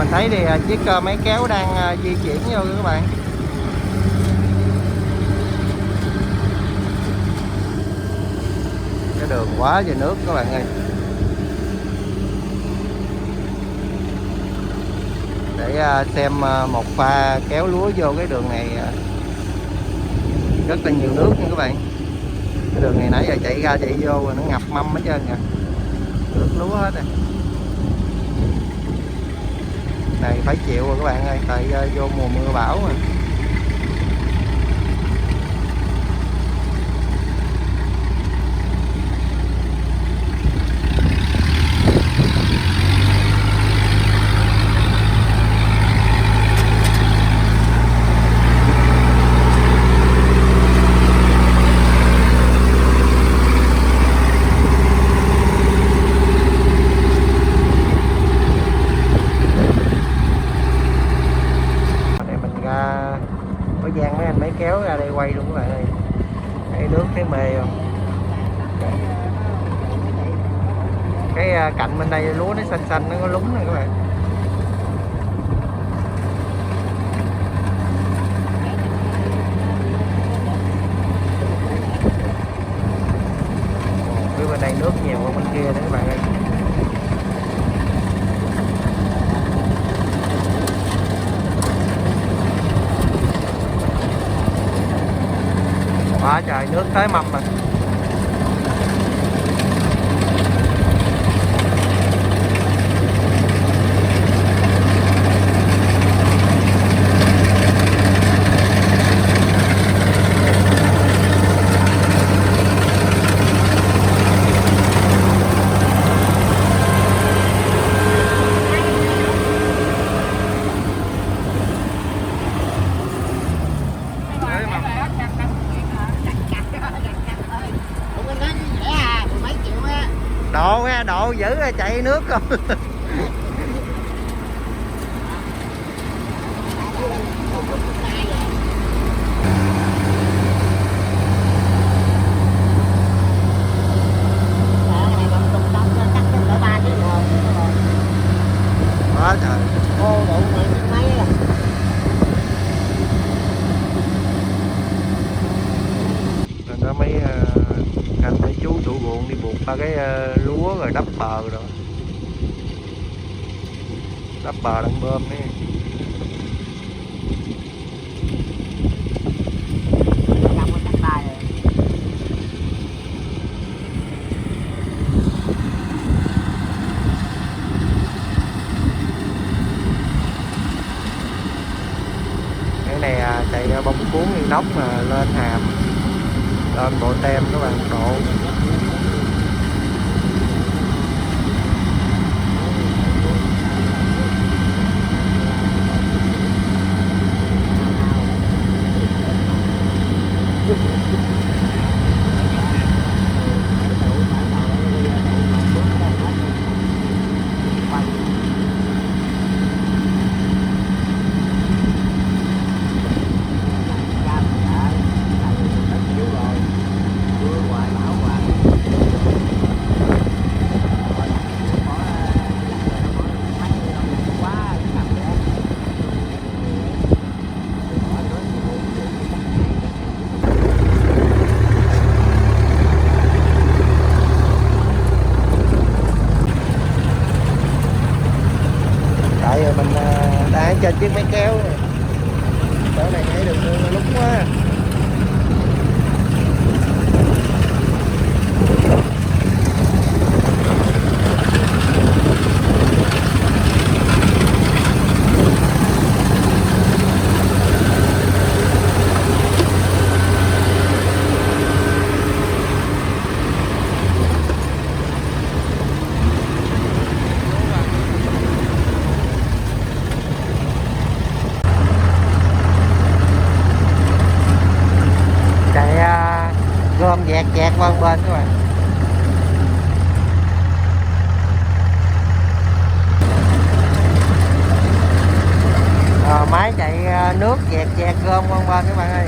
mình thấy thì chiếc máy kéo đang di chuyển vô các bạn. Cái đường quá trời nước các bạn ơi. Để xem một pha kéo lúa vô cái đường này rất là nhiều nước nha các bạn. Cái đường này nãy giờ chạy ra chạy vô rồi nó ngập mâm hết trơn kìa, nước lúa hết rồi. Này phải chịu rồi các bạn ơi, tại vô mùa mưa bão mà. Gian mấy anh máy kéo ra đây quay luôn các bạn ơi. Thấy nước thấy mê không? Cái cạnh bên đây lúa nó xanh xanh, nó có lúng này các bạn. Phía bên đây nước nhiều hơn bên kia nữa các bạn ơi. Quá trời nước tới mâm mà. Độ giữ ra chạy nước không. Quá trời. Nó mấy anh mấy chú chủ ruộng đi buộc ba cái lúa rồi đắp bờ rồi, đắp bờ đang bơm đấy. Cái này chạy bông cuốn inox mà lên hàm, lên bộ tem các bạn, độ trên chiếc máy kéo này. Chỗ này thấy đường mưa lúng quá. Gom dẹt dẹt qua bên các bạn. Máy chạy nước dẹt dẹt gom qua bên các bạn ơi.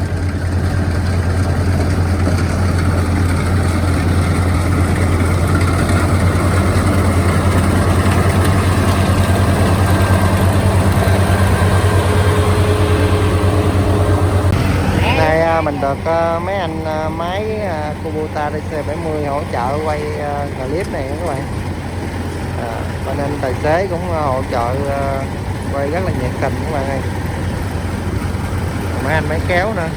được mấy anh máy Kubota DC70 hỗ trợ quay clip này các bạn. Bên anh tài xế cũng hỗ trợ quay rất là nhiệt tình các bạn ơi. Mấy anh máy kéo nữa.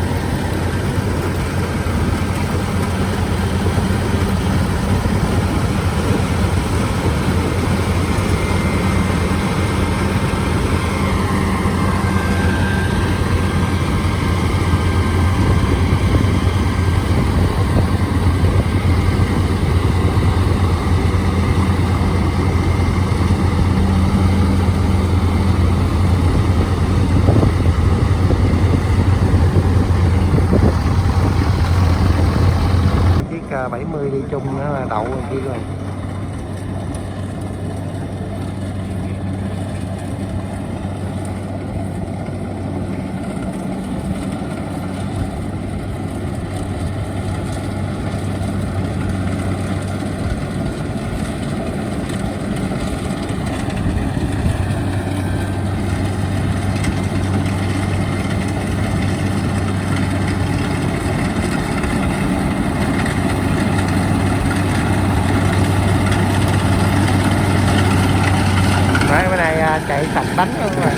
Chiếc 70 đi chung nữa là đậu rồi kia rồi. Đấy, bữa nay chạy sạch bánh luôn các bạn.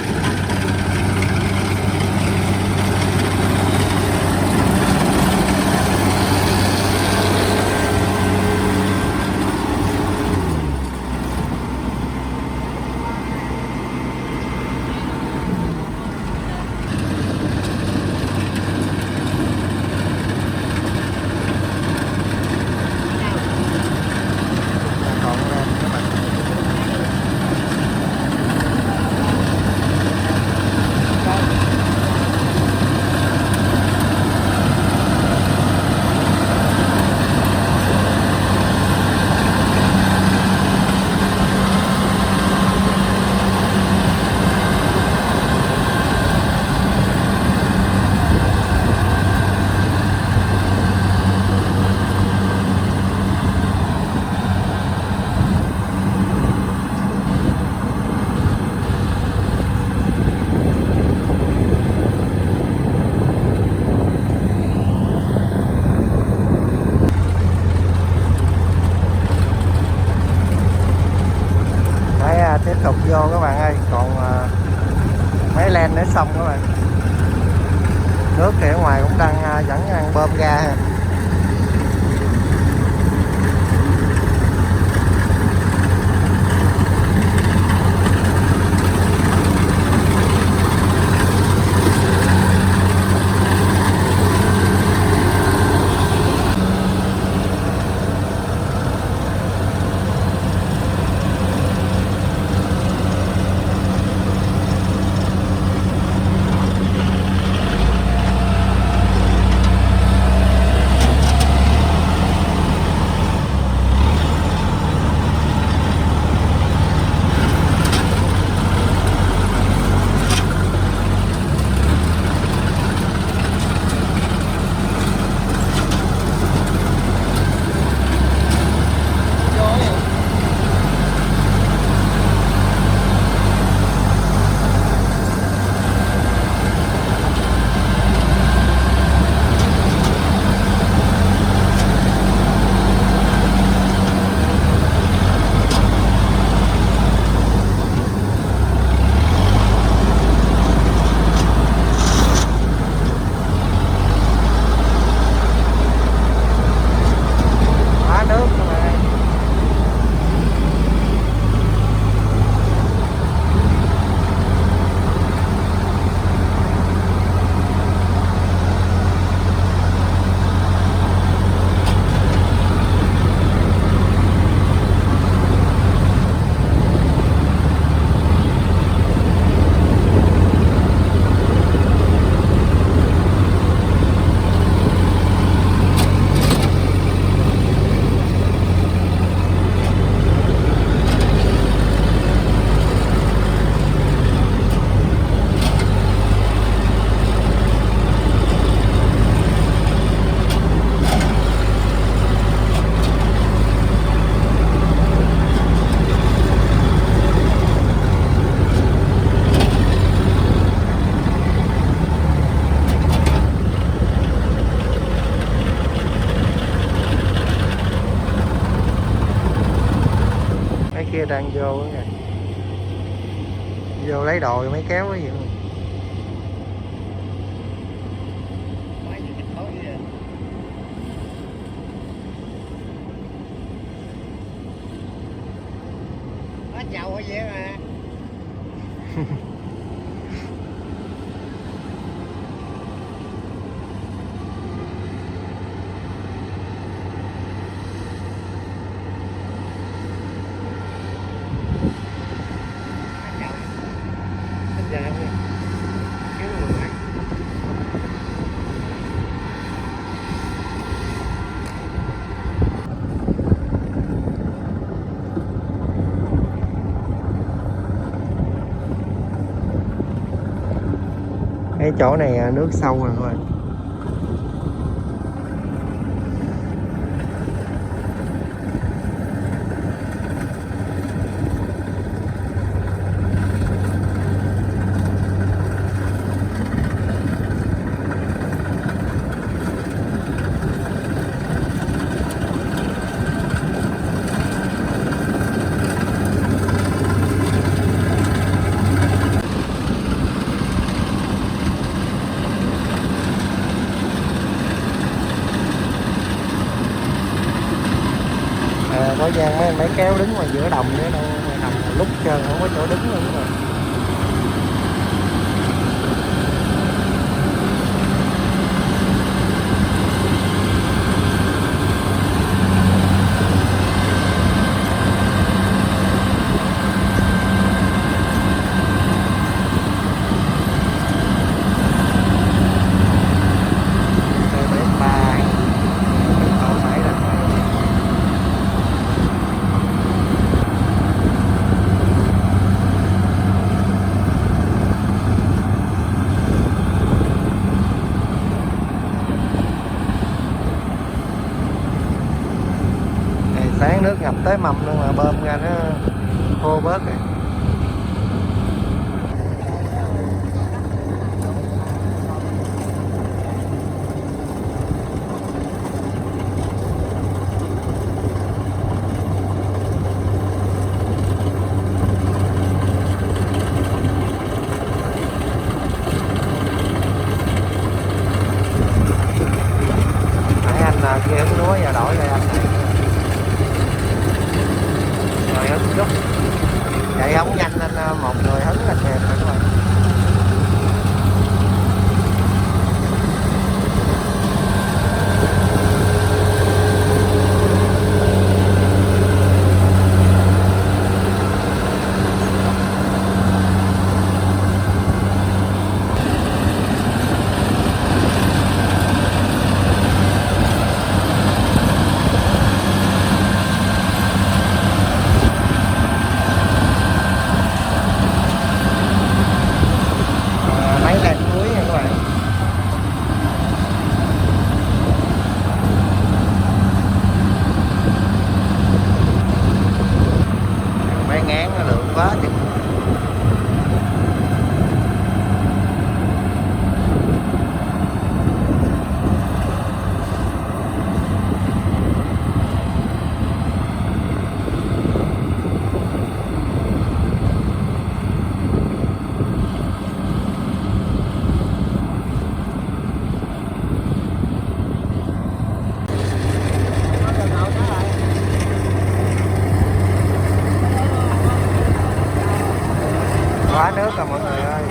Tiếp tục vô các bạn ơi, còn mấy len nữa xong các bạn. Nước thì ở ngoài cũng đang vẫn đang bơm ra. Vô lấy đồ mấy kéo cái gì. Chào vậy mà. Cái chỗ này nước sâu rồi các bạn. Có gian mấy kéo đứng ngoài giữa đồng nữa đâu, đồng lúc trơn không có chỗ đứng luôn rồi. Sáng nước ngập tới mâm luôn mà bơm ra nó khô bớt rồi. Nãy anh kia hứng lúa giờ đổi rồi anh. Rồi hứng chút chạy không nhanh nên một người hứng là kẹp rồi các bạn. Ngán nó lượng quá chừng. Quá nước rồi mọi người ơi.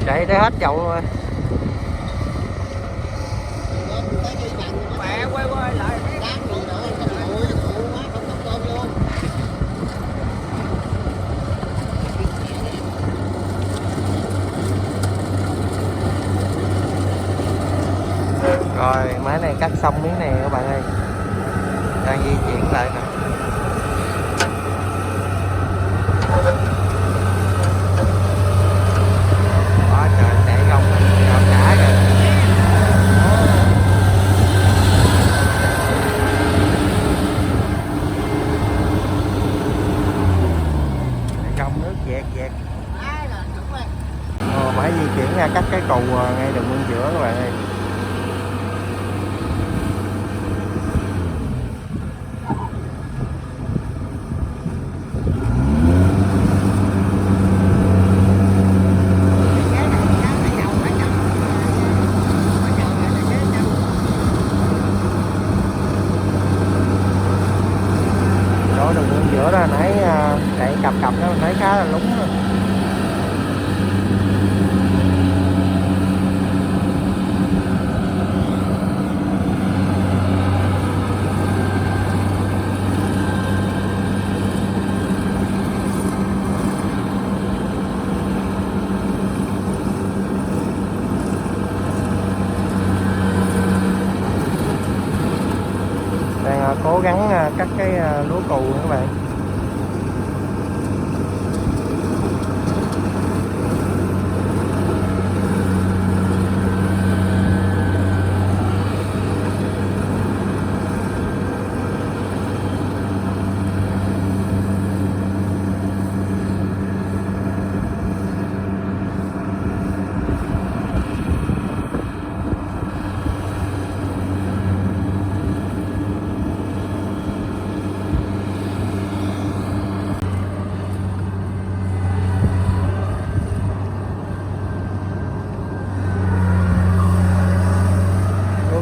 chạy tới hết chậu rồi. Mẹ quay quay lại đáng gì nữa không quá không tập tôm luôn. Rồi máy này cắt xong miếng này các bạn ơi, đang di chuyển lại nè. Quá trời chạy không gạo cả kìa. Chạy không nước dẹt dẹt. Máy di chuyển ra cắt cái cầu ngay đường nguyên giữa các bạn ơi. Chỗ đường nguyên giữa đó nãy chạy cặp cặp đó thấy khá là lúng rồi. Đang cố gắng cắt cái lúa cù nữa các bạn.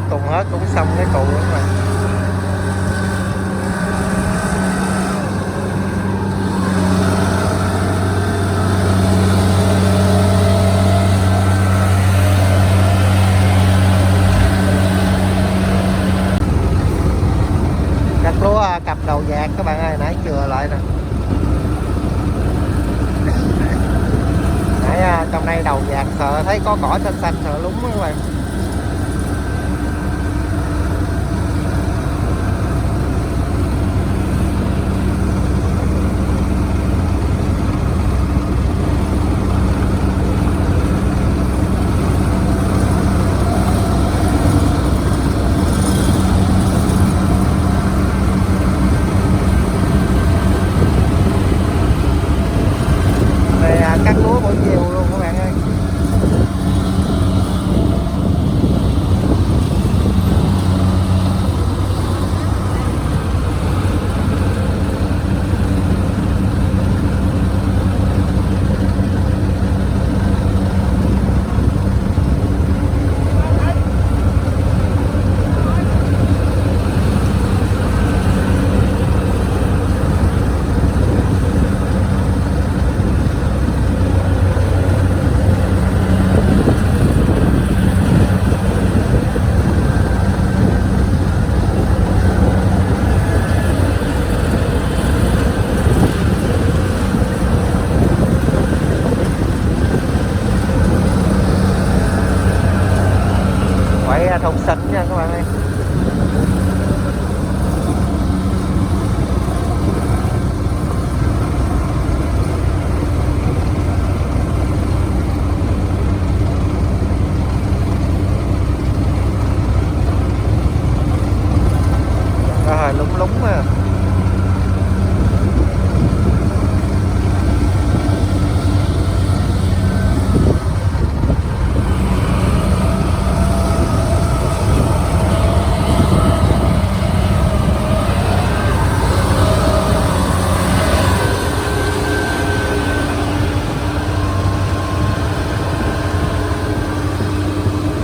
Cùng hết cũng xong cái cụ đó các bạn. Cắt lúa cặp đầu dạt các bạn ơi, nãy chừa lại nè. Nãy trong đây đầu dạt sợ thấy có cỏ xanh xanh sợ lúng đó các bạn. Cắt lúa buổi chiều luôn các bạn ơi. Phải thùng xịt nha các bạn ơi.